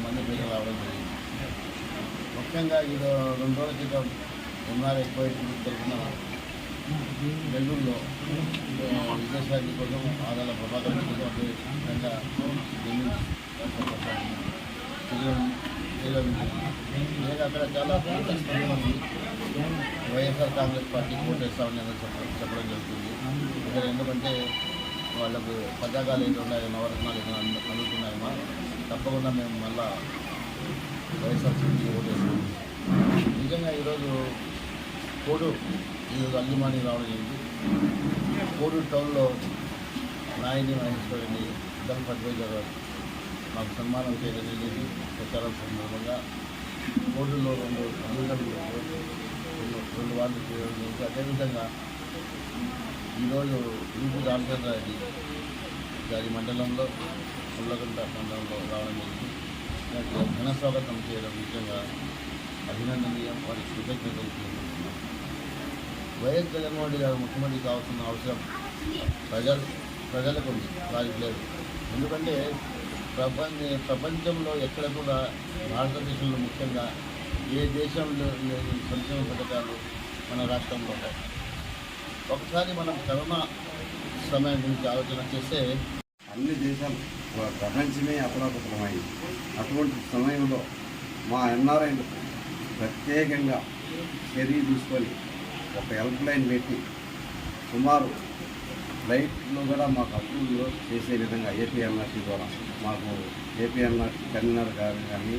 మంది ప్రజలు రావడం జరిగింది. ముఖ్యంగా ఇది 2 రోజుల క్రితం ఎంఆర్ఐ తరఫున నెల్లూరులో విదేశాల కోసం ఆదాల ప్రభాకర్ విధంగా నేను అక్కడ చాలా మంది వైఎస్ఆర్ కాంగ్రెస్ పార్టీ ఓటేస్తామని చెప్పడం జరుగుతుంది. ఇక్కడ ఎందుకంటే వాళ్ళకు పథకాలు ఏదో ఉన్నాయో నవరత్నాలు ఏదో అందుతున్నాయమ్మా, తప్పకుండా మేము మళ్ళా వైఎస్ఆర్సీపీ ఓటేస్తాం. నిజంగా ఈరోజు ఈరోజు అల్లిమాని రావడం జరిగింది. కోడూరు టౌన్లో నాయని మహేశ్వరిని గల్ఫ్ అడ్వైజర్ మాకు సన్మానం చేయడం జరిగింది. ప్రచారం సందర్భంగా కోడూరులో 2 వార్డులు చేయడం జరిగింది. అదేవిధంగా ఈరోజు రూపు రామచంద్రారెడ్డి గారి మండలంలో పుల్లగంట మండలంలో రావడం జరిగింది. ఘన స్వాగతం చేయడం నిజంగా అభినందనీయం, వారికి కృతజ్ఞతలు తెలుపుతున్నాం. వైఎస్ జగన్మోహన్ రెడ్డి గారు ముఖ్యమంత్రి కావాల్సిన అవసరం ప్రజలకు ఉంది, వారికి లేదు. ఎందుకంటే ప్రపంచంలో ఎక్కడ కూడా భారతదేశంలో ముఖ్యంగా ఏ దేశంలో లేని సంక్షేమ పథకాలు మన రాష్ట్రంలో ఉంటాయి. ఒకసారి మనం కరోనా సమయం గురించి ఆలోచన చేస్తే అన్ని దేశాలు ప్రపంచమే అతలాకుతలమైంది. అటువంటి సమయంలో మా ఎన్ఆర్ఐలు ప్రత్యేకంగా చర్య తీసుకొని ఒక హెల్ప్ లైన్ పెట్టి సుమారు ఫ్లైట్లో కూడా మాకు అప్రూవ్లో చేసే విధంగా ఏపీఎన్ఆర్సీ ద్వారా మాకు ఏపీఎన్ఆర్సీ కన్వీనర్ గారు కానీ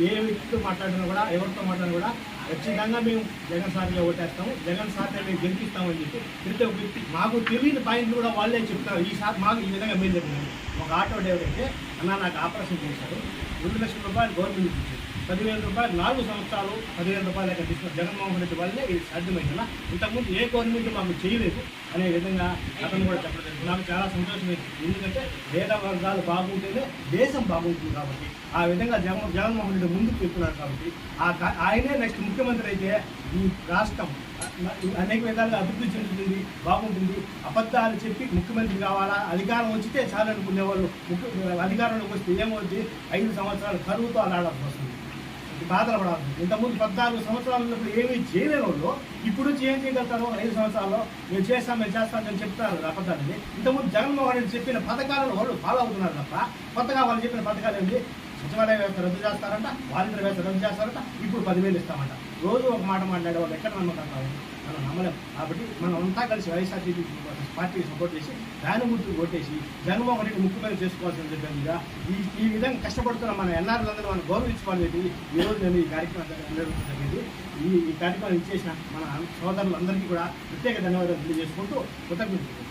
ఏ వ్యక్తితో మాట్లాడినా కూడా ఎవరితో మాట్లాడినా కూడా ఖచ్చితంగా మేము జగన్ సార్గా ఓటేస్తాము, జగన్ సార్ని మేము గెలిపిస్తామని చెప్పి ప్రతి ఒక్క వ్యక్తి మాకు తెలియని పాయింట్లు కూడా వాళ్ళే చెప్తారు. ఈసారి మాకు ఈ విధంగా మేము జరిగింది. ఒక ఆటో డ్రైవర్ అయితే అన్న నాకు ఆపరేషన్ చేశారు, 2 లక్షల రూపాయలు గవర్నమెంట్ ఇచ్చింది, 10,000 రూపాయలు 4 సంవత్సరాలు 10,000 రూపాయలు లెక్క తీసుకున్న జగన్మోహన్ రెడ్డి వల్లే ఇది సాధ్యమైంది. ఇంతకుముందు ఏ గవర్నమెంట్ మాకు చేయలేదు అనే విధంగా అతను కూడా చెప్పడం నాకు చాలా సంతోషం. ఎందుకంటే పేద వర్గాలు బాగుంటేనే దేశం బాగుంటుంది. కాబట్టి ఆ విధంగా జగన్మోహన్ రెడ్డి ముందుకు వెళ్తున్నారు. కాబట్టి ఆయనే నెక్స్ట్ ముఖ్యమంత్రి అయితే ఈ రాష్ట్రం అనేక విధాలుగా అభివృద్ధి చెందుతుంది, బాగుంటుంది. అబద్ధాలు చెప్పి ముఖ్యమంత్రి కావాలా, అధికారం వచ్చితే చాలు అనుకునేవాళ్ళు అధికారంలోకి వస్తే ఏమవుతుంది, 5 సంవత్సరాలు కరువుతో అలాడాల్సి వస్తుంది, బాధలు పడాలి. ఇంతకుముందు 14 సంవత్సరాలలో ఏమీ చేయలేని వాళ్ళు ఇప్పుడు ఏం చేయగలుగుతారు? 5 సంవత్సరాల్లో మేము చేస్తామని చెప్తారు అబద్ధాలని. ఇంతకుముందు జగన్మోహన్ రెడ్డి చెప్పిన పథకాలను వాళ్ళు ఫాలో అవుతున్నారు తప్ప కొత్తగా వాళ్ళు చెప్పిన పథకాలు ఏంటి? సచివాలయ వ్యవస్థ రద్దు చేస్తారంట, వాలంటీర్ వ్యవస్థ రద్దు చేస్తారంట, ఇప్పుడు 10,000 ఇస్తామంట. రోజు ఒక మాట మాట్లాడే వాళ్ళు ఎక్కడ నమ్మకం కావాలి? మనం నమ్మలేం. కాబట్టి మనం అంతా కలిసి వైఎస్ఆర్సీపీ పార్టీకి సపోర్ట్ చేసి దాని ముందు ఓటేసి జగన్మోహన్ రెడ్డి ముఖ్యమంత్రి చేసుకోవాల్సిన విధంగా ఈ విధంగా కష్టపడుతున్న మన ఎన్ఆర్లందరూ మనం గౌరవించుకోవాలి. ఈరోజు నేను ఈ కార్యక్రమం జరిగింది. ఈ కార్యక్రమం ఇచ్చేసిన మన సోదరులందరికీ కూడా ప్రత్యేక ధన్యవాదాలు తెలియజేసుకుంటూ కృతజ్ఞతలు.